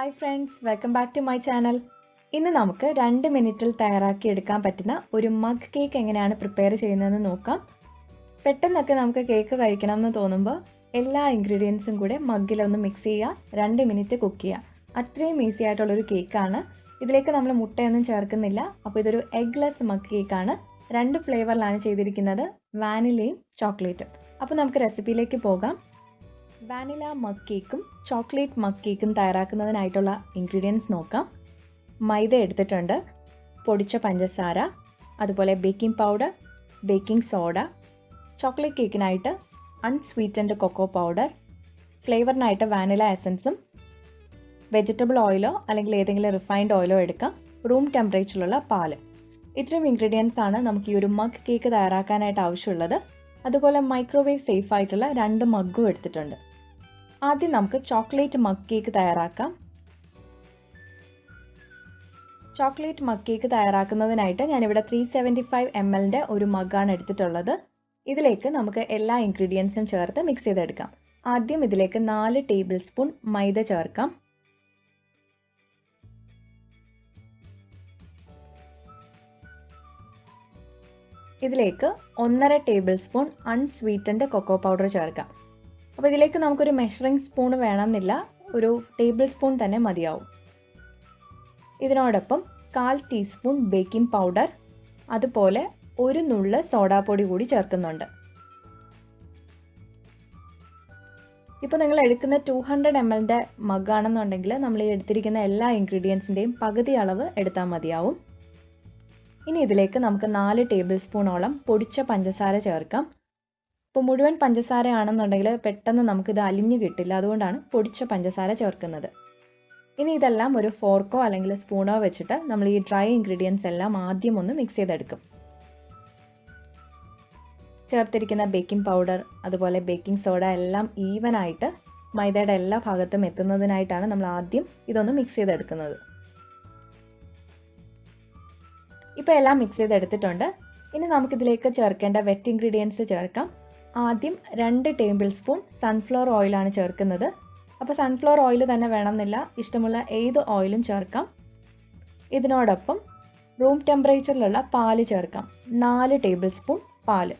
Hi friends, welcome back to my channel. ഇന്ന് നമുക്ക് 2 മിനിറ്റിൽ തയ്യാറാക്കിയെടുക്കാൻ പറ്റുന്ന ഒരു മഗ് കേക്ക് എങ്ങനെയാണ് പ്രിപ്പയർ ചെയ്യുന്നതെന്ന് നോക്കാം. പെട്ടെന്നൊക്കെ നമുക്ക് കേക്ക് കഴിക്കണം എന്ന് തോന്നുമ്പോൾ എല്ലാ ഇൻഗ്രീഡിയൻസും കൂടെ മഗ്ഗിലൊന്ന് മിക്സ് ചെയ്യുക, 2 മിനിറ്റ് കുക്ക് ചെയ്യുക. അത്രയും ഈസി ആയിട്ടുള്ളൊരു കേക്കാണ്. ഇതിലേക്ക് നമ്മൾ മുട്ടയൊന്നും ചേർക്കുന്നില്ല. അപ്പോൾ ഇതൊരു എഗ്ലെസ് മഗ് കേക്കാണ്. 2 ഫ്ലേവറിലാണ് ചെയ്തിരിക്കുന്നത്, വാനിലയും ചോക്ലേറ്റും. അപ്പോൾ നമുക്ക് റെസിപ്പിയിലേക്ക് പോകാം. വാനില മഗ് കേക്കും ചോക്ലേറ്റ് മഗ് കേക്കും തയ്യാറാക്കുന്നതിനായിട്ടുള്ള ഇൻഗ്രീഡിയൻസ് നോക്കാം. മൈദ എടുത്തിട്ടുണ്ട്, പൊടിച്ച പഞ്ചസാര, അതുപോലെ baking powder, baking soda, chocolate കേക്കിനായിട്ട് അൺസ്വീറ്റൻഡ് കൊക്കോ പൗഡർ, ഫ്ലേവറിനായിട്ട് വാനില എസൻസും, വെജിറ്റബിൾ ഓയിലോ അല്ലെങ്കിൽ ഏതെങ്കിലും റിഫൈൻഡ് ഓയിലോ എടുക്കാം, റൂം ടെമ്പറേച്ചറിലുള്ള പാല്. ഇത്രയും ഇൻഗ്രീഡിയൻസ് ആണ് നമുക്ക് ഈ ഒരു മഗ് കേക്ക് തയ്യാറാക്കാനായിട്ട് ആവശ്യമുള്ളത്. അതുപോലെ മൈക്രോവേവ് സേഫ് ആയിട്ടുള്ള 2 മഗ്ഗും എടുത്തിട്ടുണ്ട്. ആദ്യം നമുക്ക് ചോക്ലേറ്റ് മഗ് കേക്ക് തയ്യാറാക്കാം. ചോക്ലേറ്റ് മഗ് കേക്ക് തയ്യാറാക്കുന്നതിനായിട്ട് ഞാനിവിടെ 375 ml ഒരു മഗ്ഗാണ് എടുത്തിട്ടുള്ളത്. ഇതിലേക്ക് നമുക്ക് എല്ലാ ഇൻഗ്രീഡിയൻസും ചേർത്ത് മിക്സ് ചെയ്തെടുക്കാം. ആദ്യം ഇതിലേക്ക് 4 ടേബിൾ സ്പൂൺ മൈദ ചേർക്കാം. ഇതിലേക്ക് 1.5 tablespoon unsweetened cocoa powder ചേർക്കാം. അപ്പോൾ ഇതിലേക്ക് നമുക്കൊരു മെഷറിംഗ് സ്പൂൺ വേണമെന്നില്ല, ഒരു ടേബിൾ സ്പൂൺ തന്നെ മതിയാവും. ഇതിനോടൊപ്പം 1/4 ടീസ്പൂൺ ബേക്കിംഗ് പൗഡർ, അതുപോലെ ഒരു നുള്ള് സോഡാപ്പൊടി കൂടി ചേർക്കുന്നുണ്ട്. ഇപ്പോൾ നിങ്ങൾ എടുക്കുന്ന 200 ml മഗ്ഗാണെന്നുണ്ടെങ്കിൽ നമ്മൾ ഈ എടുത്തിരിക്കുന്ന എല്ലാ ഇൻഗ്രീഡിയൻസിൻ്റെയും പകുതി അളവ് എടുത്താൽ മതിയാവും. ഇനി ഇതിലേക്ക് നമുക്ക് 4 ടേബിൾ സ്പൂണോളം പൊടിച്ച പഞ്ചസാര ചേർക്കാം. ഇപ്പോൾ മുഴുവൻ പഞ്ചസാര ആണെന്നുണ്ടെങ്കിൽ പെട്ടെന്ന് നമുക്കിത് അലിഞ്ഞു കിട്ടില്ല, അതുകൊണ്ടാണ് പൊടിച്ച പഞ്ചസാര ചേർക്കുന്നത്. ഇനി ഇതെല്ലാം ഒരു ഫോർക്കോ അല്ലെങ്കിൽ സ്പൂണോ വെച്ചിട്ട് നമ്മൾ ഈ ഡ്രൈ ഇൻഗ്രീഡിയൻസ് എല്ലാം ആദ്യം ഒന്ന് മിക്സ് ചെയ്തെടുക്കും. ചേർത്തിരിക്കുന്ന ബേക്കിംഗ് പൗഡർ, അതുപോലെ ബേക്കിംഗ് സോഡ എല്ലാം ഈവനായിട്ട് മൈദയുടെ എല്ലാ ഭാഗത്തും എത്തുന്നതിനായിട്ടാണ് നമ്മൾ ആദ്യം ഇതൊന്ന് മിക്സ് ചെയ്തെടുക്കുന്നത്. ഇപ്പോൾ എല്ലാം മിക്സ് ചെയ്തെടുത്തിട്ടുണ്ട്. ഇനി നമുക്കിതിലേക്ക് ചേർക്കേണ്ട വെറ്റ് ഇൻഗ്രീഡിയൻസ് ചേർക്കാം. ആദ്യം 2 ടേബിൾ സ്പൂൺ സൺഫ്ലവർ ഓയിലാണ് ചേർക്കുന്നത്. അപ്പോൾ സൺഫ്ലവർ ഓയിൽ തന്നെ വേണമെന്നില്ല, ഇഷ്ടമുള്ള ഏത് ഓയിലും ചേർക്കാം. ഇതിനോടൊപ്പം റൂം ടെമ്പറേച്ചറിലുള്ള പാല് ചേർക്കാം, 4 ടേബിൾ സ്പൂൺ പാല്.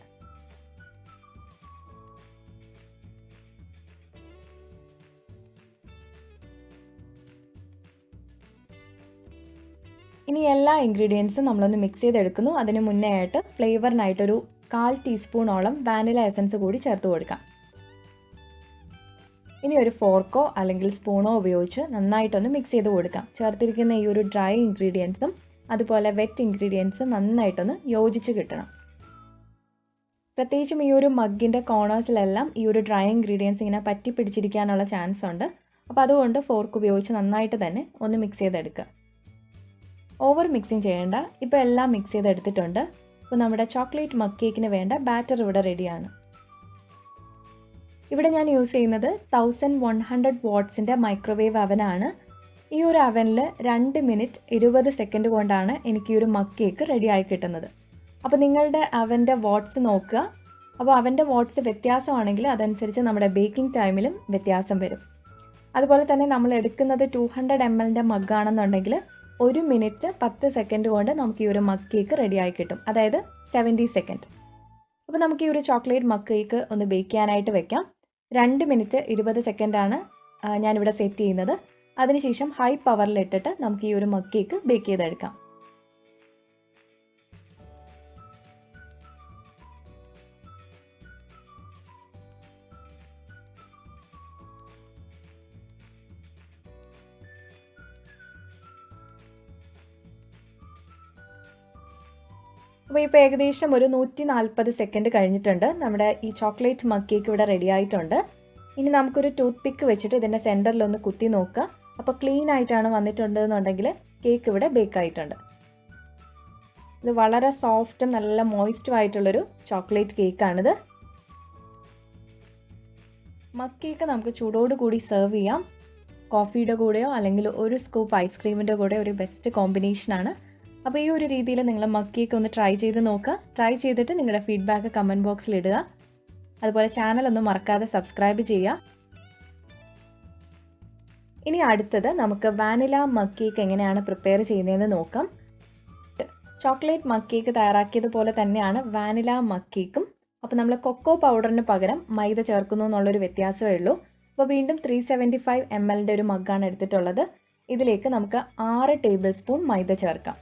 ഇനി എല്ലാ ഇൻഗ്രീഡിയൻസും നമ്മളൊന്ന് മിക്സ് ചെയ്തെടുക്കുന്നു. അതിന് മുന്നേ ആയിട്ട് ഫ്ലേവറിനായിട്ടൊരു 1/4 ടീസ്പൂണോളം വാനില എസൻസ് കൂടി ചേർത്ത് കൊടുക്കാം. ഇനി ഒരു ഫോർക്കോ അല്ലെങ്കിൽ സ്പൂണോ ഉപയോഗിച്ച് നന്നായിട്ടൊന്ന് മിക്സ് ചെയ്ത് കൊടുക്കാം. ചേർത്തിരിക്കുന്ന ഈ ഒരു ഡ്രൈ ഇൻഗ്രീഡിയൻസും അതുപോലെ വെറ്റ് ഇൻഗ്രീഡിയൻസും നന്നായിട്ടൊന്ന് യോജിച്ച് കിട്ടണം. പ്രത്യേകിച്ചും ഈ ഒരു മഗ്ഗിൻ്റെ കോർണേഴ്സിലെല്ലാം ഈ ഒരു ഡ്രൈ ഇൻഗ്രീഡിയൻസ് ഇങ്ങനെ പറ്റി പിടിച്ചിരിക്കാനുള്ള ചാൻസ് ഉണ്ട്. അപ്പോൾ അതുകൊണ്ട് ഫോർക്ക് ഉപയോഗിച്ച് നന്നായിട്ട് തന്നെ ഒന്ന് മിക്സ് ചെയ്തെടുക്കുക. ഓവർ മിക്സിങ് ചെയ്യേണ്ട. ഇപ്പോൾ എല്ലാം മിക്സ് ചെയ്തെടുത്തിട്ടുണ്ട്. ഇപ്പോൾ നമ്മുടെ ചോക്ലേറ്റ് മഗ് കേക്കിന് വേണ്ട ബാറ്റർ ഇവിടെ റെഡിയാണ്. ഇവിടെ ഞാൻ യൂസ് ചെയ്യുന്നത് 1100 വാട്ട്സിൻ്റെ മൈക്രോവേവ് അവനാണ്. ഈ ഒരു അവനിൽ 2 മിനിറ്റ് 20 സെക്കൻഡ് കൊണ്ടാണ് എനിക്ക് ഈ ഒരു മഗ് കേക്ക് റെഡിയായി കിട്ടുന്നത്. അപ്പോൾ നിങ്ങളുടെ അവൻ്റെ വാട്ട്സ് നോക്കുക. അപ്പോൾ അവൻ്റെ വാട്ട്സ് വ്യത്യാസമാണെങ്കിൽ അതനുസരിച്ച് നമ്മുടെ ബേക്കിംഗ് ടൈമിലും വ്യത്യാസം വരും. അതുപോലെ തന്നെ നമ്മൾ എടുക്കുന്നത് 200 ml മഗ്ഗാണെന്നുണ്ടെങ്കിൽ 1 മിനിറ്റ് 10 സെക്കൻഡ് കൊണ്ട് നമുക്ക് ഈ ഒരു മഗ് കേക്ക് റെഡിയായി കിട്ടും, അതായത് 70 സെക്കൻഡ്. അപ്പോൾ നമുക്ക് ഈ ഒരു ചോക്ലേറ്റ് മഗ് കേക്ക് ഒന്ന് ബേക്ക് ചെയ്യാനായിട്ട് വെക്കാം. 2 മിനിറ്റ് 20 സെക്കൻഡാണ് ഞാനിവിടെ സെറ്റ് ചെയ്യുന്നത്. അതിനുശേഷം ഹൈ പവറിലിട്ടിട്ട് നമുക്ക് ഈ ഒരു മഗ് കേക്ക് ബേക്ക് ചെയ്തെടുക്കാം. അപ്പോൾ ഇപ്പോൾ ഏകദേശം ഒരു 140 സെക്കൻഡ് കഴിഞ്ഞിട്ടുണ്ട്. നമ്മുടെ ഈ ചോക്ലേറ്റ് മഗ് കേക്ക് ഇവിടെ റെഡി ആയിട്ടുണ്ട്. ഇനി നമുക്കൊരു ടൂത്ത് പിക്ക് വെച്ചിട്ട് ഇതിൻ്റെ സെൻറ്ററിലൊന്ന് കുത്തി നോക്കുക. അപ്പോൾ ക്ലീൻ ആയിട്ടാണ് വന്നിട്ടുണ്ടെന്നുണ്ടെങ്കിൽ കേക്ക് ഇവിടെ ബേക്ക് ആയിട്ടുണ്ട്. ഇത് വളരെ സോഫ്റ്റും നല്ല മോയ്സ്റ്റും ആയിട്ടുള്ളൊരു ചോക്ലേറ്റ് കേക്കാണിത്. മഗ് കേക്ക് നമുക്ക് ചൂടോടുകൂടി സെർവ് ചെയ്യാം. കോഫിയുടെ കൂടെയോ അല്ലെങ്കിൽ ഒരു സ്കൂപ്പ് ഐസ്ക്രീമിൻ്റെ കൂടെ ഒരു ബെസ്റ്റ് കോമ്പിനേഷനാണ്. അപ്പോൾ ഈ ഒരു രീതിയിൽ നിങ്ങൾ മഗ് കേക്ക് ഒന്ന് ട്രൈ ചെയ്ത് നോക്കുക. ട്രൈ ചെയ്തിട്ട് നിങ്ങളുടെ ഫീഡ്ബാക്ക് കമൻറ്റ് ബോക്സിൽ ഇടുക. അതുപോലെ ചാനൽ ഒന്നും മറക്കാതെ സബ്സ്ക്രൈബ് ചെയ്യുക. ഇനി അടുത്തത് നമുക്ക് വാനില മഗ് കേക്ക് എങ്ങനെയാണ് പ്രിപ്പയർ ചെയ്യുന്നതെന്ന് നോക്കാം. ചോക്ലേറ്റ് മഗ് കേക്ക് തയ്യാറാക്കിയതുപോലെ തന്നെയാണ് വാനില മഗ് കേക്കും. അപ്പോൾ നമ്മൾ കൊക്കോ പൗഡറിന് പകരം മൈദ ചേർക്കുന്നു എന്നുള്ളൊരു വ്യത്യാസമേ ഉള്ളൂ. അപ്പോൾ വീണ്ടും 375 ml ഒരു മഗ്ഗാണ് എടുത്തിട്ടുള്ളത്. ഇതിലേക്ക് നമുക്ക് 6 ടേബിൾ സ്പൂൺ മൈദ ചേർക്കാം.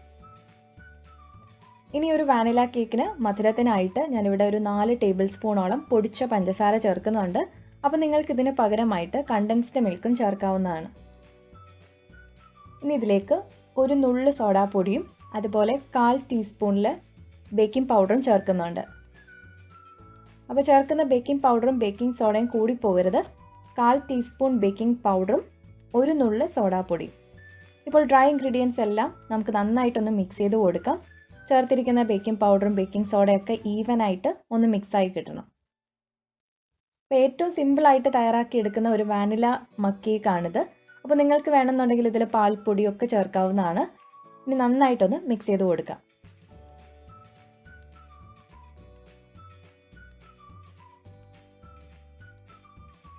ഇനി ഒരു വാനില കേക്കിന് മധുരത്തിനായിട്ട് ഞാനിവിടെ ഒരു 4 ടേബിൾ സ്പൂണോളം പൊടിച്ച പഞ്ചസാര ചേർക്കുന്നുണ്ട്. അപ്പോൾ നിങ്ങൾക്ക് ഇതിന് പകരമായിട്ട് കണ്ടൻസ്ഡ് മിൽക്കും ചേർക്കാവുന്നതാണ്. ഇനി ഇതിലേക്ക് ഒരു നുള്ളു സോഡാപ്പൊടിയും അതുപോലെ 1/4 ടീസ്പൂണിൽ ബേക്കിംഗ് പൗഡറും ചേർക്കുന്നുണ്ട്. അപ്പോൾ ചേർക്കുന്ന ബേക്കിംഗ് പൗഡറും ബേക്കിംഗ് സോഡയും കൂടി പോകരുത്. 1/4 ടീസ്പൂൺ ബേക്കിംഗ് പൗഡറും ഒരു നുള്ളു സോഡാപ്പൊടി. ഇപ്പോൾ ഡ്രൈ ഇൻഗ്രീഡിയൻസ് എല്ലാം നമുക്ക് നന്നായിട്ടൊന്ന് മിക്സ് ചെയ്ത് കൊടുക്കാം. ചേർത്തിരിക്കുന്ന ബേക്കിംഗ് പൗഡറും ബേക്കിംഗ് സോഡയൊക്കെ ഈവനായിട്ട് ഒന്ന് മിക്സായി കിട്ടണം. അപ്പോൾ ഏറ്റവും സിമ്പിളായിട്ട് തയ്യാറാക്കി എടുക്കുന്ന ഒരു വാനില മഗ് കേക്കാണിത്. അപ്പോൾ നിങ്ങൾക്ക് വേണമെന്നുണ്ടെങ്കിൽ ഇതിൽ പാൽപ്പൊടിയൊക്കെ ചേർക്കാവുന്നതാണ്. ഇനി നന്നായിട്ടൊന്ന് മിക്സ് ചെയ്ത് കൊടുക്കാം.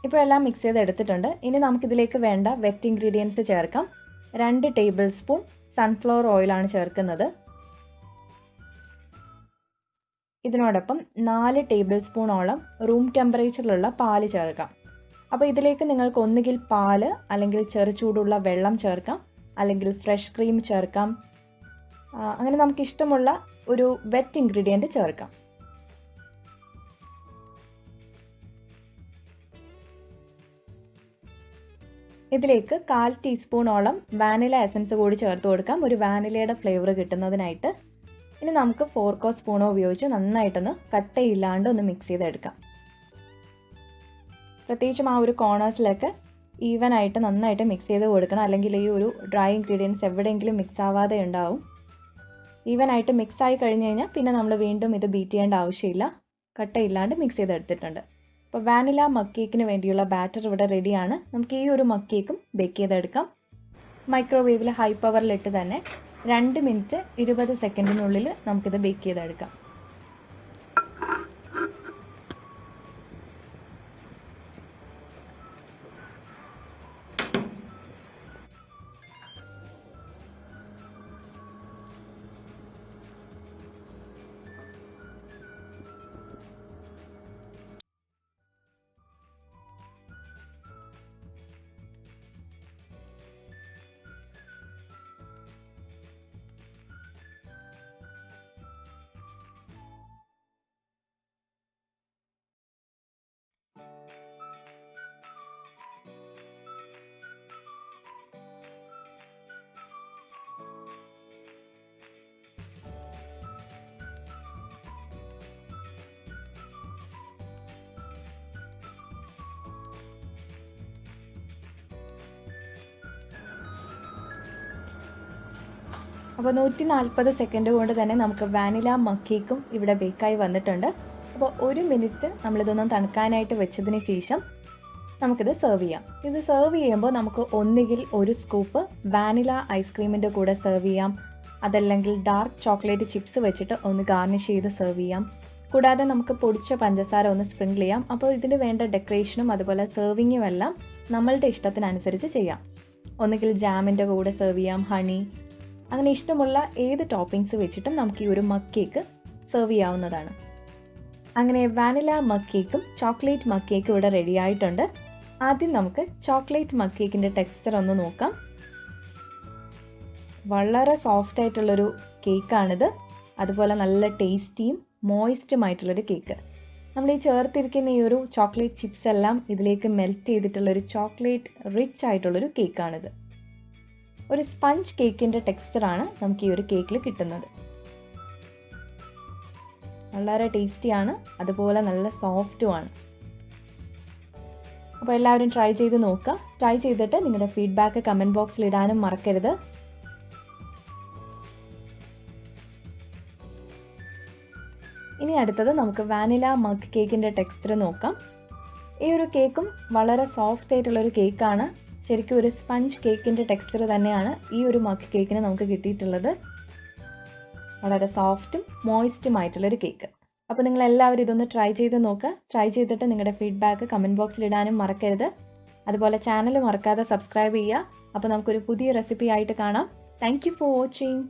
ഇപ്പോൾ എല്ലാം മിക്സ് ചെയ്ത് എടുത്തിട്ടുണ്ട്. ഇനി നമുക്കിതിലേക്ക് വേണ്ട വെറ്റ് ഇൻഗ്രീഡിയൻസ് ചേർക്കാം. 2 ടേബിൾ സ്പൂൺ സൺഫ്ലവർ ഓയിലാണ് ചേർക്കുന്നത്. ഇതിനോടൊപ്പം 4 ടേബിൾ സ്പൂണോളം റൂം ടെമ്പറേച്ചറിലുള്ള പാല് ചേർക്കാം. അപ്പോൾ ഇതിലേക്ക് നിങ്ങൾക്ക് ഒന്നുകിൽ പാല് അല്ലെങ്കിൽ ചെറുചൂടുള്ള വെള്ളം ചേർക്കാം, അല്ലെങ്കിൽ ഫ്രഷ് ക്രീം ചേർക്കാം. അങ്ങനെ നമുക്കിഷ്ടമുള്ള ഒരു വെറ്റ് ഇൻഗ്രീഡിയൻറ്റ് ചേർക്കാം. ഇതിലേക്ക് 1/4 ടീസ്പൂണോളം വാനില എസൻസ് കൂടി ചേർത്ത് കൊടുക്കാം, ഒരു വാനിലയുടെ ഫ്ലേവർ കിട്ടുന്നതിനായിട്ട്. ഇനി നമുക്ക് ഫോർക്കോ സ്പൂണോ ഉപയോഗിച്ച് നന്നായിട്ടൊന്ന് കട്ടയില്ലാണ്ട് ഒന്ന് മിക്സ് ചെയ്തെടുക്കാം. പ്രത്യേകിച്ചും ആ ഒരു കോർണേഴ്സിലൊക്കെ ഈവനായിട്ട് നന്നായിട്ട് മിക്സ് ചെയ്ത് കൊടുക്കണം, അല്ലെങ്കിൽ ഈ ഒരു ഡ്രൈ ഇൻഗ്രീഡിയൻസ് എവിടെയെങ്കിലും മിക്സ് ആവാതെ ഉണ്ടാവും. ഈവനായിട്ട് മിക്സ് ആയി കഴിഞ്ഞ് കഴിഞ്ഞാൽ പിന്നെ നമ്മൾ വീണ്ടും ഇത് ബീറ്റ് ചെയ്യേണ്ട ആവശ്യമില്ല. കട്ടയില്ലാണ്ട് മിക്സ് ചെയ്തെടുത്തിട്ടുണ്ട്. അപ്പോൾ വാനില മഗ് കേക്കിന് വേണ്ടിയുള്ള ബാറ്റർ ഇവിടെ റെഡിയാണ്. നമുക്ക് ഈ ഒരു മഗ് കേക്കും ബേക്ക് ചെയ്തെടുക്കാം. മൈക്രോവേവിൽ ഹൈ പവറിലിട്ട് തന്നെ 2 മിനിറ്റ് 20 സെക്കൻഡിനുള്ളിൽ നമുക്കിത് ബേക്ക് ചെയ്തെടുക്കാം. അപ്പോൾ 140 സെക്കൻഡ് കൊണ്ട് തന്നെ നമുക്ക് വാനില മഗ് കേക്കും ഇവിടെ ബേക്കായി വന്നിട്ടുണ്ട്. അപ്പോൾ 1 മിനിറ്റ് നമ്മളിതൊന്നും തണുക്കാനായിട്ട് വെച്ചതിന് ശേഷം നമുക്കിത് സെർവ് ചെയ്യാം. ഇത് സെർവ് ചെയ്യുമ്പോൾ നമുക്ക് ഒന്നുകിൽ ഒരു സ്കൂപ്പ് വാനില ഐസ്ക്രീമിൻ്റെ കൂടെ സെർവ് ചെയ്യാം, അതല്ലെങ്കിൽ ഡാർക്ക് ചോക്ലേറ്റ് ചിപ്സ് വെച്ചിട്ട് ഒന്ന് ഗാർണിഷ് ചെയ്ത് സെർവ് ചെയ്യാം. കൂടാതെ നമുക്ക് പൊടിച്ച പഞ്ചസാര ഒന്ന് സ്പ്രിങ്കിൾ ചെയ്യാം. അപ്പോൾ ഇതിന് വേണ്ട ഡെക്കറേഷനും അതുപോലെ സെർവിങ്ങും എല്ലാം നമ്മളുടെ ഇഷ്ടത്തിനനുസരിച്ച് ചെയ്യാം. ഒന്നുകിൽ ജാമിൻ്റെ കൂടെ സെർവ് ചെയ്യാം, ഹണി, അങ്ങനെ ഇഷ്ടമുള്ള ഏത് ടോപ്പിംഗ്സ് വെച്ചിട്ടും നമുക്ക് ഈ ഒരു മഗ് കേക്ക് സെർവ് ചെയ്യാവുന്നതാണ്. അങ്ങനെ വാനില മഗ് കേക്കും ചോക്ലേറ്റ് മഗ് കേക്കും ഇവിടെ റെഡി ആയിട്ടുണ്ട്. ആദ്യം നമുക്ക് ചോക്ലേറ്റ് മഗ് കേക്കിൻ്റെ ടെക്സ്ചർ ഒന്ന് നോക്കാം. വളരെ സോഫ്റ്റ് ആയിട്ടുള്ളൊരു കേക്കാണിത്. അതുപോലെ നല്ല ടേസ്റ്റിയും മോയിസ്റ്റുമായിട്ടുള്ളൊരു കേക്ക്. നമ്മൾ ഈ ചേർത്തിരിക്കുന്ന ഈ ഒരു ചോക്ലേറ്റ് ചിപ്സ് എല്ലാം ഇതിലേക്ക് മെൽറ്റ് ചെയ്തിട്ടുള്ളൊരു ചോക്ലേറ്റ് റിച്ച് ആയിട്ടുള്ളൊരു കേക്കാണിത്. ഒരു സ്പഞ്ച് കേക്കിൻ്റെ ടെക്സ്ചറാണ് നമുക്ക് ഈ ഒരു കേക്കിൽ കിട്ടുന്നത്. വളരെ ടേസ്റ്റിയാണ്, അതുപോലെ നല്ല സോഫ്റ്റുമാണ്. അപ്പോൾ എല്ലാവരും ട്രൈ ചെയ്ത് നോക്കുക. ട്രൈ ചെയ്തിട്ട് നിങ്ങളുടെ ഫീഡ്ബാക്ക് കമൻറ്റ് ബോക്സിൽ ഇടാനും മറക്കരുത്. ഇനി അടുത്തത് നമുക്ക് വാനില മഗ് കേക്കിൻ്റെ ടെക്സ്ചർ നോക്കാം. ഈ ഒരു കേക്കും വളരെ സോഫ്റ്റ് ആയിട്ടുള്ളൊരു കേക്കാണ്. ശരിക്കും ഒരു സ്പഞ്ച് കേക്കിൻ്റെ ടെക്സ്ചർ തന്നെയാണ് ഈ ഒരു മഗ് കേക്കിന് നമുക്ക് കിട്ടിയിട്ടുള്ളത്. വളരെ സോഫ്റ്റും മോയിസ്റ്റുമായിട്ടുള്ളൊരു കേക്ക്. അപ്പോൾ നിങ്ങൾ എല്ലാവരും ഇതൊന്ന് ട്രൈ ചെയ്ത് നോക്കുക. ട്രൈ ചെയ്തിട്ട് നിങ്ങളുടെ ഫീഡ്ബാക്ക് കമൻറ്റ് ബോക്സിൽ ഇടാനും മറക്കരുത്. അതുപോലെ ചാനൽ മറക്കാതെ സബ്സ്ക്രൈബ് ചെയ്യുക. അപ്പോൾ നമുക്കൊരു പുതിയ റെസിപ്പി ആയിട്ട് കാണാം. Thank you for watching.